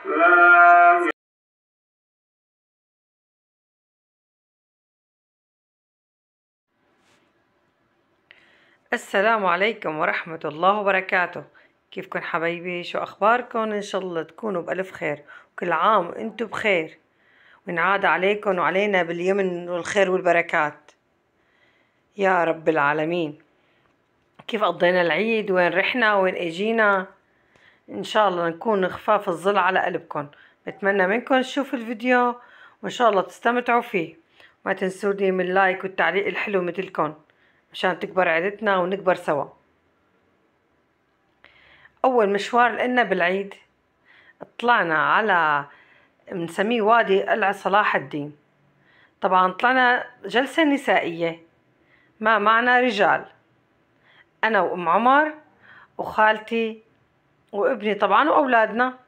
لا. السلام عليكم ورحمة الله وبركاته. كيفكن حبايبي؟ شو أخباركم؟ إن شاء الله تكونوا بألف خير، وكل عام وإنتوا بخير، ونعاد عليكم وعلينا باليمن والخير والبركات يا رب العالمين. كيف قضينا العيد؟ وين رحنا؟ وين اجينا؟ إن شاء الله نكون خفاف الظل على قلبكم. بتمنى منكم تشوفوا الفيديو وإن شاء الله تستمتعوا فيه. ما تنسوني من اللايك والتعليق الحلو مثلكم مشان تكبر عيلتنا ونكبر سوا. أول مشوار لنا بالعيد طلعنا على بنسميه وادي قلعة صلاح الدين. طبعا طلعنا جلسة نسائية، ما معنا رجال، أنا وأم عمر وخالتي وابني طبعا وأولادنا.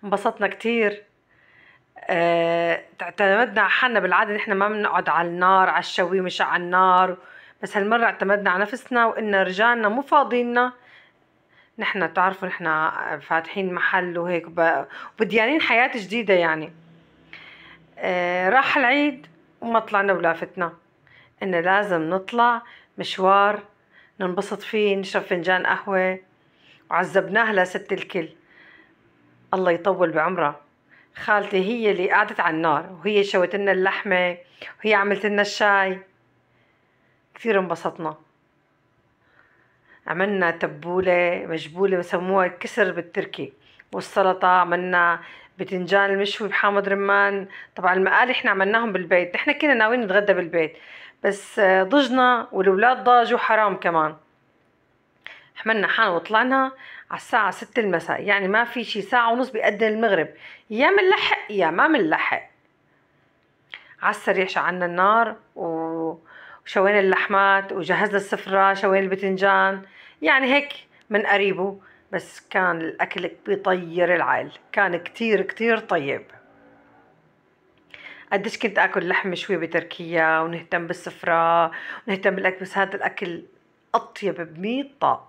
انبسطنا كتير. اعتمدنا على حالنا. بالعادة نحن ما بنقعد على النار، على الشوي مش على النار، بس هالمرة اعتمدنا على نفسنا وإن رجالنا مو فاضينا. نحن تعرفوا نحن فاتحين محل وهيك وبديانين حياة جديدة يعني. راح العيد وما طلعنا ولافتنا إن لازم نطلع مشوار ننبسط فيه، نشرب فنجان قهوة، وعذبناها لست الكل. الله يطول بعمرها. خالتي هي اللي قعدت على النار، وهي شوت لنا اللحمة، وهي عملت لنا الشاي. كثير انبسطنا. عملنا تبولة مجبولة بسموها كسر بالتركي، والسلطة عملنا بتنجان المشوي بحامض رمان. طبعا المقالي احنا عملناهم بالبيت، احنا كنا ناويين نتغدى بالبيت بس ضجنا والولاد ضاجوا حرام كمان. حملنا حالنا وطلعنا على الساعة 6 المساء، يعني ما في شي ساعة ونص بيأذن المغرب، يا منلحق يا ما منلحق. على السريع شعلنا النار وشوينا اللحمات وجهزنا السفرة، شوينا البتنجان، يعني هيك من قريبه. بس كان الأكل بيطير العقل، كان كتير كتير طيب. قديش كنت أكل لحم مشوي بتركيا ونهتم بالسفرة ونهتم بالأكل، بس هذا الأكل أطيب ب100 طاق.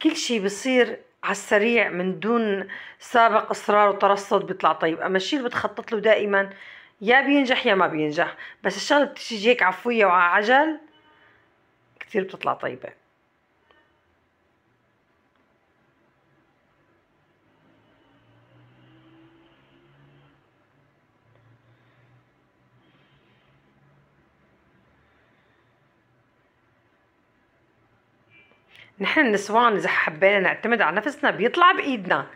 كل شي بصير على السريع من دون سابق إصرار وترصد بيطلع طيب. أما الشي اللي بتخطط له دائما يا بينجح يا ما بينجح، بس الشغلة بتيجي هيك عفوية وعلى عجل كتير بتطلع طيبة. نحن النسوان إذا حبينا نعتمد على نفسنا بيطلع بإيدنا،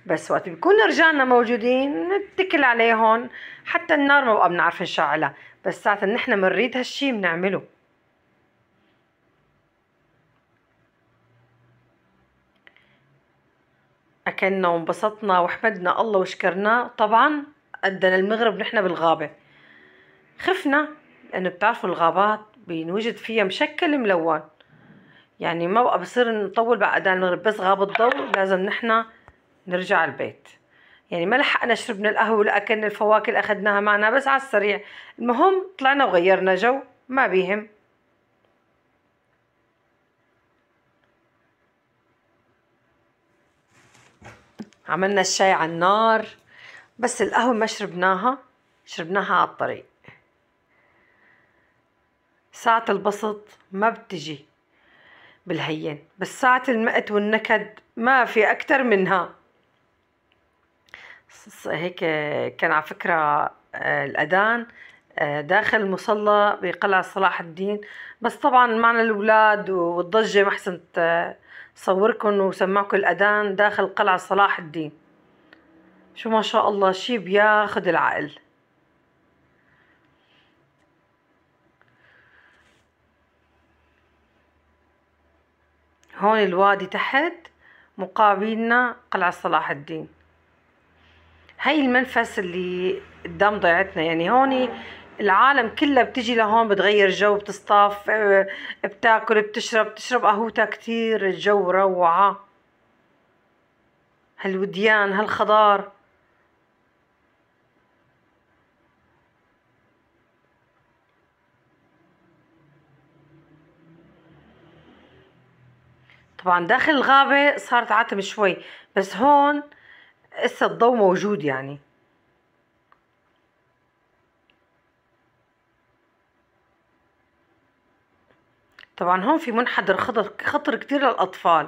بس وقت بيكون رجالنا موجودين نتكل عليهم. حتى النار ما بقى بنعرف نشعلها، بس ساعة نحن بنريد هالشي بنعمله. أكلنا وانبسطنا وحمدنا الله وشكرناه. طبعا أدنا المغرب نحن بالغابة. خفنا لأنه بتعرفوا الغابات بينوجد فيها مشكل ملون، يعني ما بقى بصير نطول بعد أذان المغرب، بس غاب الضوء لازم نحن نرجع البيت. يعني ما لحقنا شربنا القهوة ولا أكلنا الفواكه اللي أخذناها معنا، بس على السريع. المهم طلعنا وغيرنا جو، ما بيهم. عملنا الشاي على النار، بس القهوة ما شربناها، شربناها على الطريق. ساعة البسط ما بتجي بالهين، بس ساعة المقت والنكد ما في أكتر منها. هيك كان على فكرة الأذان داخل المصلى بقلعة صلاح الدين، بس طبعا معنا الأولاد والضجة ما حسنت صوركم وسمعكم الأذان داخل قلعة صلاح الدين. شو ما شاء الله، شي بياخد العقل. هون الوادي تحت مقابلنا قلعة صلاح الدين. هاي المنفس اللي قدام ضيعتنا، يعني هون العالم كلها بتجي لهون بتغير جو، بتصطاف، بتاكل، بتشرب قهوتها. كتير الجو روعة. هالوديان هالخضار. طبعا داخل الغابة صارت عتم شوي، بس هون لسه الضوء موجود يعني. طبعا هون في منحدر خطر كتير للأطفال،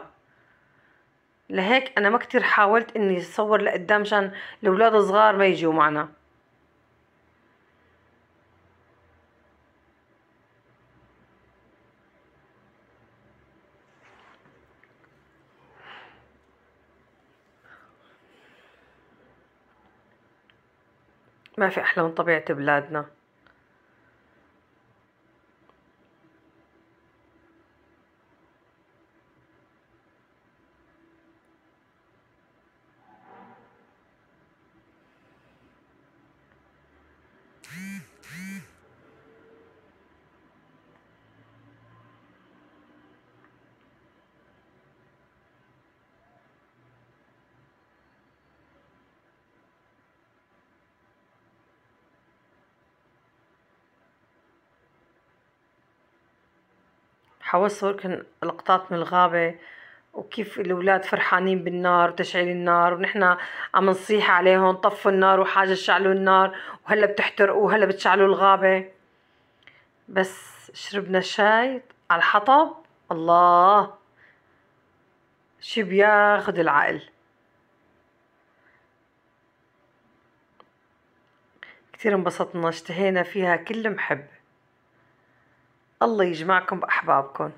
لهيك أنا ما كتير حاولت إني أصور لقدام مشان الأولاد الصغار ما يجوا معنا. ما في أحلى من طبيعة بلادنا. حاولت صوركن لقطات من الغابة، وكيف الأولاد فرحانين بالنار وتشعيل النار، ونحن عم نصيح عليهم طفوا النار وحاجة شعلوا النار، وهلا بتحترقوا وهلا بتشعلوا الغابة. بس شربنا شاي على الحطب، الله شي بياخد العقل. كتير انبسطنا، اشتهينا فيها كل محب. الله يجمعكم بأحبابكم.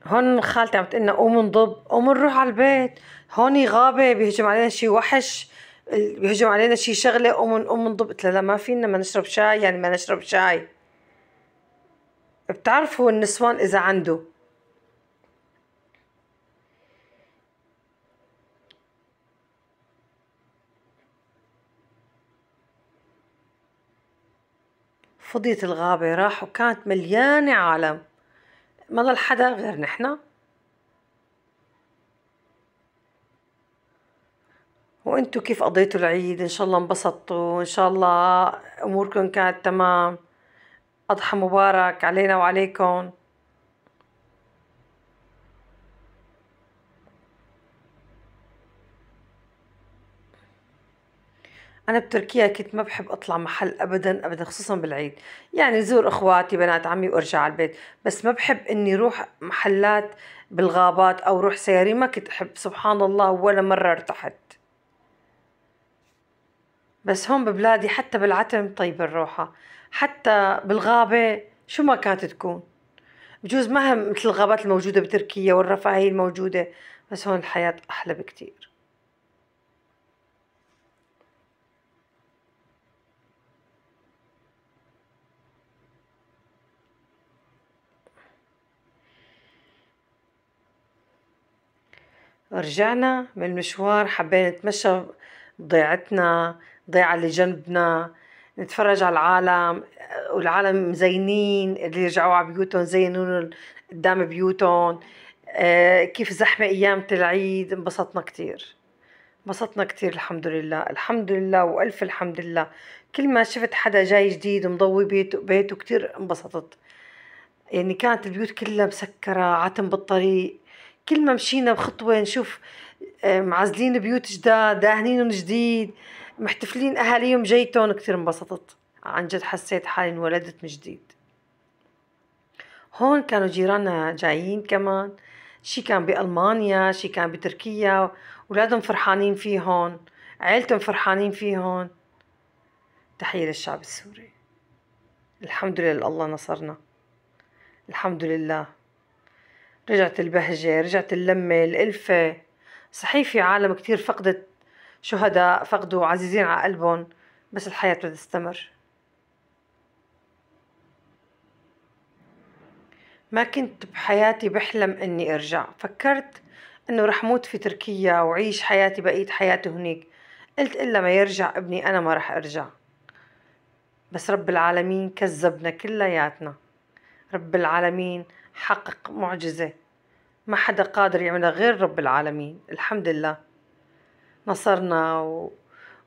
هون خالتي عم تقلنا قوموا نضب، قوموا نروح على البيت، هون غابة بيهجم علينا شي وحش، بيهجم علينا شي شغلة، قوموا نضب. قلت لها لا ما فينا ما نشرب شاي، يعني ما نشرب شاي. بتعرفوا النسوان إذا عنده. فضيت الغابة راح وكانت مليانة عالم، ما ضل حدا غير نحنا. وانتو كيف قضيتوا العيد؟ ان شاء الله انبسطتوا، ان شاء الله اموركم كانت تمام. اضحى مبارك علينا وعليكم. انا بتركيا كنت ما بحب اطلع محل ابدا ابدا، خصوصا بالعيد. يعني زور اخواتي بنات عمي وارجع على البيت، بس ما بحب اني روح محلات بالغابات او روح سياري، ما كنت احب سبحان الله ولا مرة ارتحت. بس هون ببلادي حتى بالعتم طيب الروحة، حتى بالغابة شو ما كانت تكون. بجوز ما هم مثل الغابات الموجودة بتركيا والرفاهية الموجودة، بس هون الحياة أحلى بكتير. رجعنا من المشوار حبينا نتمشى بضيعتنا، ضيعة اللي جنبنا، نتفرج على العالم، والعالم مزينين اللي رجعوا على بيوتهم زينون قدام بيوتهم. كيف زحمة أيام العيد، انبسطنا كتير. انبسطنا كتير الحمد لله الحمد لله وألف الحمد لله. كل ما شفت حدا جاي جديد ومضوي بيته كتير انبسطت. يعني كانت البيوت كلها مسكرة عتم بالطريق، كل ما مشينا بخطوة نشوف معزلين بيوت جداد داهنينهم جديد، محتفلين أهاليهم جيتهم. كتير انبسطت، عن جد حسيت حالي انولدت من جديد. هون كانوا جيراننا جايين كمان، شي كان بألمانيا شي كان بتركيا، ولادهم فرحانين فيهن، عيلتهم فرحانين فيهن. تحية للشعب السوري. الحمد لله الله نصرنا. الحمد لله رجعت البهجة، رجعت اللمة الألفة. صحيح في عالم كتير فقدت شهداء، فقدوا عزيزين على قلبهم، بس الحياة بدها تستمر. ما كنت بحياتي بحلم اني ارجع، فكرت انه رح موت في تركيا وعيش حياتي بقية حياتي هناك. قلت الا ما يرجع ابني انا ما رح ارجع. بس رب العالمين كذبنا كلياتنا. رب العالمين حقق معجزة ما حدا قادر يعملها غير رب العالمين. الحمد لله. نصرنا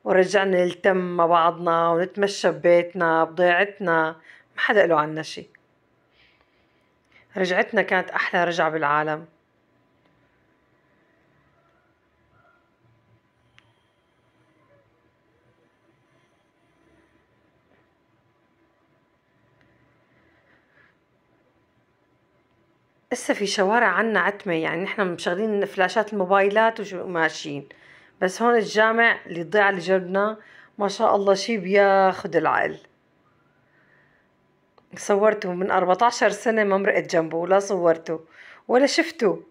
ورجعنا نلتم مع بعضنا ونتمشى ببيتنا بضيعتنا، ما حدا له عنا شي. رجعتنا كانت أحلى رجعة بالعالم. لسه في شوارع عنا عتمة، يعني نحن مشغلين فلاشات الموبايلات وماشيين، بس هون الجامع اللي الضيعة اللي جنبنا ما شاء الله شي بياخد العقل. صورته من 14 سنة ما مرقت جنبه ولا صورته ولا شفته.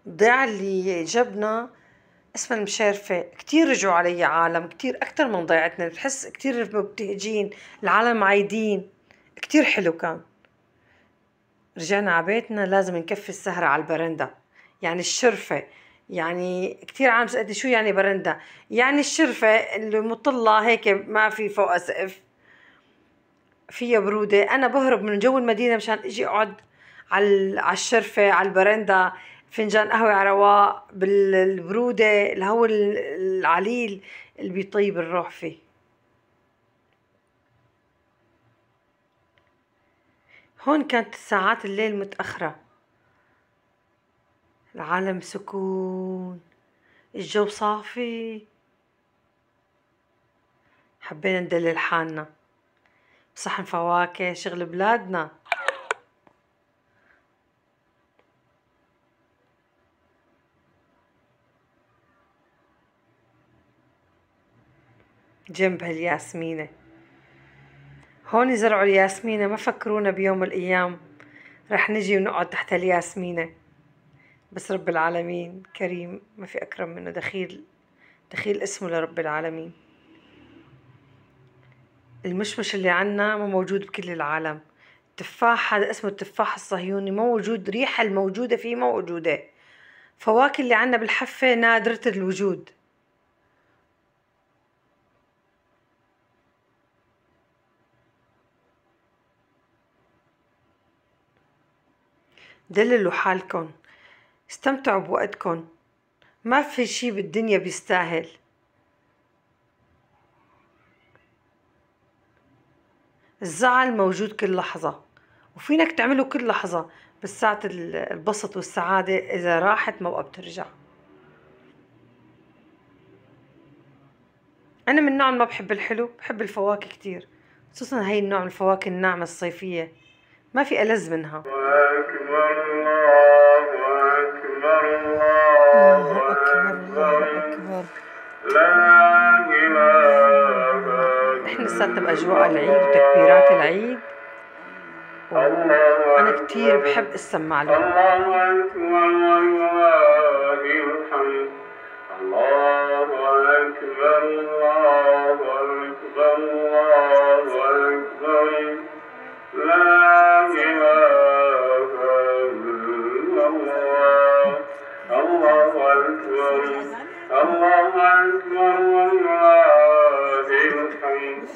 الضيعة اللي جبنا اسمها المشارفة، كتير رجعوا علي عالم كتير أكتر من ضيعتنا، بتحس كتير مبتهجين، العالم عايدين، كتير حلو كان. رجعنا عبيتنا لازم نكفي السهرة على البرندة، يعني الشرفة، يعني كتير عم تسألني شو يعني برندة؟ يعني الشرفة اللي مطلة هيك ما في فوق سقف، فيها برودة. أنا بهرب من جو المدينة مشان إجي أقعد على الشرفة على البرندة، فنجان قهوة على رواق بالبرودة، الهواء العليل اللي بيطيب الروح فيه. هون كانت ساعات الليل متأخرة، العالم سكون، الجو صافي، حبينا ندلل حالنا بصحن فواكه شغل بلادنا. جنب هالياسمينة، هون زرعوا الياسمينة، ما فكرونا بيوم من الأيام رح نجي ونقعد تحت الياسمينة، بس رب العالمين كريم ما في أكرم منه، دخيل اسمه لرب العالمين. المشمش اللي عنا ما موجود بكل العالم، التفاح هذا اسمه التفاح الصهيوني ما موجود، ريحة الموجودة فيه ما موجودة. فواكه اللي عنا بالحفة نادرة الوجود. دللوا حالكن، استمتعوا بوقتكن، ما في شي بالدنيا بيستاهل. الزعل موجود كل لحظة وفينك تعمله كل لحظة، بس ساعة البسط والسعادة إذا راحت ما بقى بترجع. أنا من نوع ما بحب الحلو، بحب الفواكه كتير، خصوصا هاي النوع من الفواكه الناعمة الصيفية، ما في ألذ منها. الله أكبر الله أكبر الله أكبر الله أكبر، لا إله. نحن لساتنا بأجواء العيد وتكبيرات العيد، وأنا كتير بحب أسمع له. الله أكبر ولله الحمد، الله أكبر الله أكبر الله أكبر، لا إله إلا الله. الله أكبر الله أكبر ولله الحمد.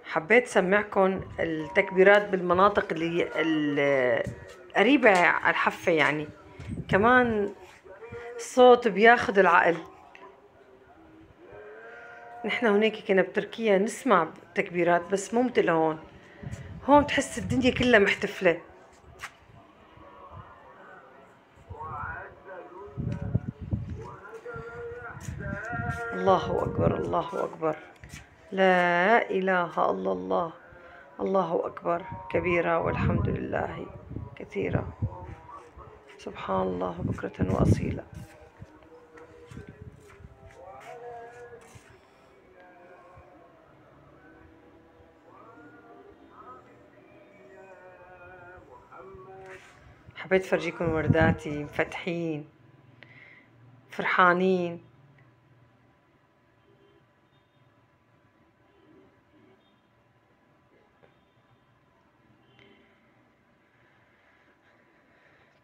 حبيت سمعكم التكبيرات بالمناطق اللي قريبة على الحفة، يعني كمان الصوت بياخد العقل. نحن هناك كنا بتركيا نسمع تكبيرات بس مو مثل هون، هون تحس الدنيا كلها محتفلة. الله أكبر الله أكبر، لا إله إلا الله، الله أكبر كبيرا والحمد لله كثيرا، سبحان الله بكرة وأصيلا. حبيت فرجيكم ورداتي مفتحين فرحانين.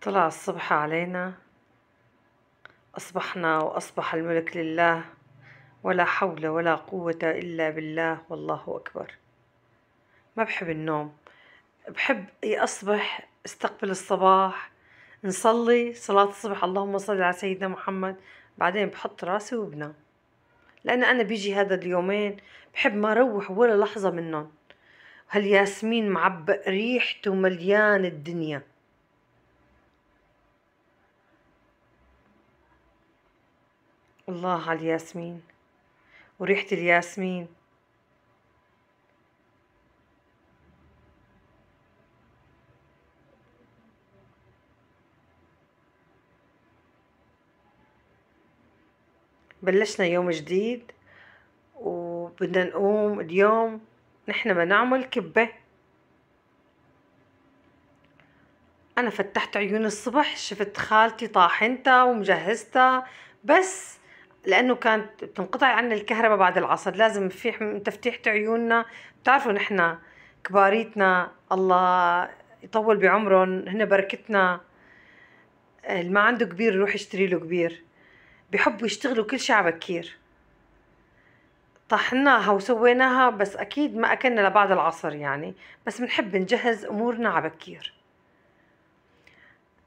طلع الصبح علينا، أصبحنا وأصبح الملك لله، ولا حول ولا قوة إلا بالله، والله أكبر. ما بحب النوم، بحب أصبح استقبل الصباح، نصلي صلاة الصبح اللهم صل على سيدنا محمد، بعدين بحط راسي وبنام. لأن أنا بيجي هذا اليومين بحب ما أروح ولا لحظة منهم. هالياسمين معبق ريحته مليان الدنيا. الله على الياسمين وريحة الياسمين. بلشنا يوم جديد وبدنا نقوم اليوم نحن ما نعمل كبة. أنا فتحت عيوني الصبح شفت خالتي طاحنتها ومجهزتها، بس لأنه كانت بتنقطع عنا الكهرباء بعد العصر، لازم من تفتيحة عيوننا. بتعرفوا نحن كباريتنا الله يطول بعمرهم، هن بركتنا. اللي ما عنده كبير يروح يشتري له كبير، بيحبوا يشتغلوا كل شي عبكير. طحناها وسويناها، بس أكيد ما أكلنا لبعد العصر يعني، بس بنحب نجهز أمورنا عبكير.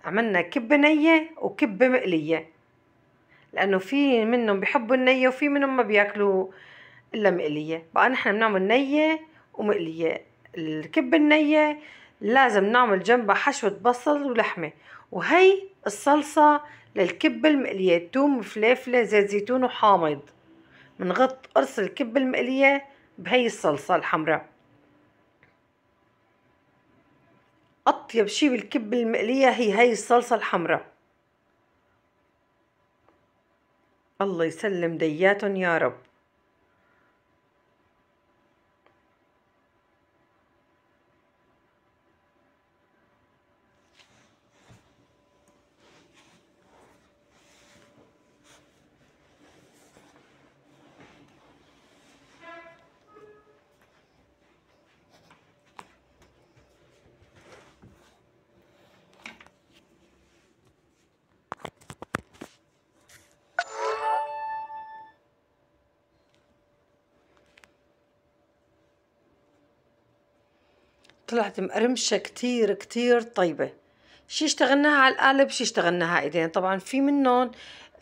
عملنا كبة نية وكبة مقلية، لأنه في منهم بيحبوا النية وفي منهم ما بياكلوا إلا مقلية. بقى نحن بنعمل نية ومقلية. الكبة النية لازم نعمل جنبها حشوة بصل ولحمة، وهي الصلصة للكبة المقلية: توم، فليفلة، زيت زيتون وحامض. منغط قرص الكبة المقلية بهي الصلصة الحمراء. أطيب شي بالكبة المقلية هي الصلصة الحمراء. الله يسلم دياتهم يا رب. طلعت مقرمشة كتير كتير طيبة. شي اشتغلناها على القالب، شي اشتغلناها ايدين. طبعا في منهم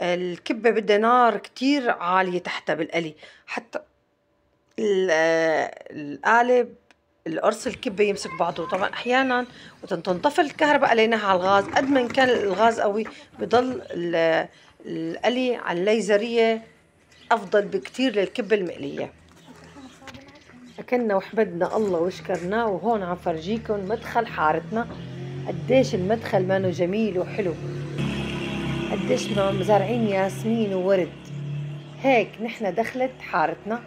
الكبة بدها نار كتير عالية تحتها بالقلي، حتى القالب القرص الكبة يمسك بعضه. طبعا احيانا وتنطفي الكهرباء قليناها على الغاز، قد ما كان الغاز قوي بضل القلي على الليزرية افضل بكتير للكبة المقلية. أكلنا وحمدنا الله وشكرناه، وهون عم فرجيكم مدخل حارتنا. قديش المدخل مانو جميل وحلو، قديش ما مزارعين ياسمين وورد. هيك نحن دخلت حارتنا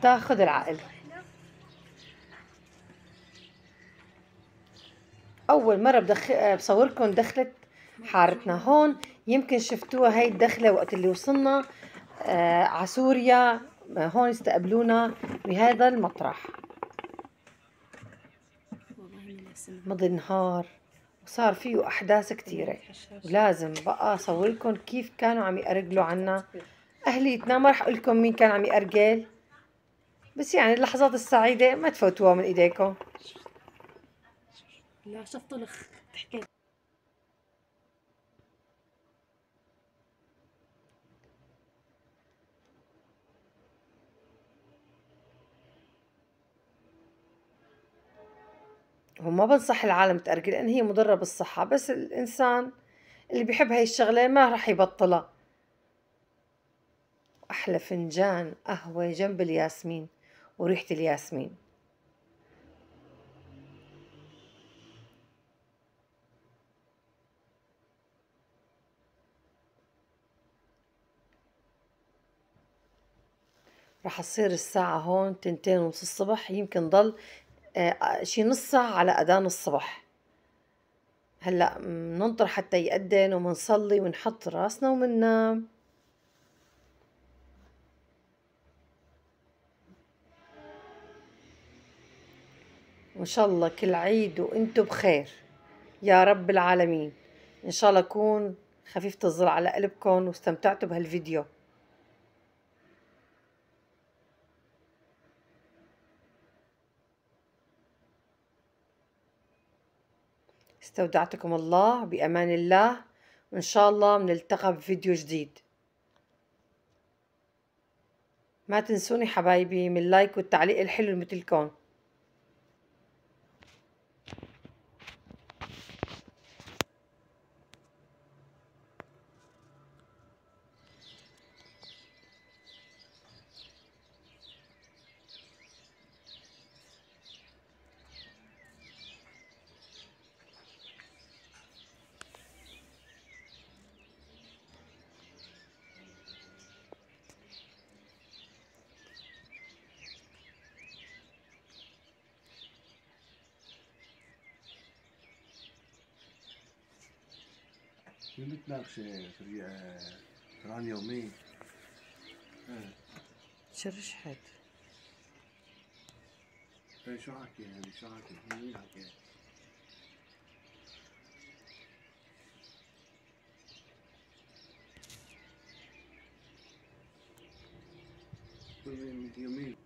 تاخذ العقل. أول مرة بصوركم دخلت حارتنا هون. يمكن شفتوها هاي الدخلة وقت اللي وصلنا على سوريا. هون استقبلونا بهذا المطرح. مضي النهار وصار فيه أحداث كتيرة، ولازم بقى أصورلكم كيف كانوا عم يأرجلوا عنا أهليتنا. ما رح أقولكم مين كان عم يأرجل، بس يعني اللحظات السعيدة ما تفوتوها من إيديكم. لا شفت لخ تحكي. وما بنصح العالم تأرجل لأن هي مضرة بالصحة، بس الإنسان اللي بيحب هاي الشغلة ما رح يبطلها. أحلى فنجان قهوة جنب الياسمين وريحة الياسمين. رح تصير الساعة هون 2:30 الصبح، يمكن ضل شي نص ساعة على أذان الصبح. هلأ مننطر حتى يأذن ومنصلي ونحط راسنا ومننام. وإن شاء الله كل عيد وإنتم بخير يا رب العالمين. إن شاء الله يكون خفيفة الظل على قلبكم واستمتعتوا بهالفيديو. استودعتكم الله بأمان الله، وإن شاء الله بنلتقى بفيديو جديد. ما تنسوني حبايبي من اللايك والتعليق الحلو مثلكم. شو بتناقشي فرعون يومي؟ شرش حد شو حكي هذه؟ شو حكي؟ مين حكي؟ يومين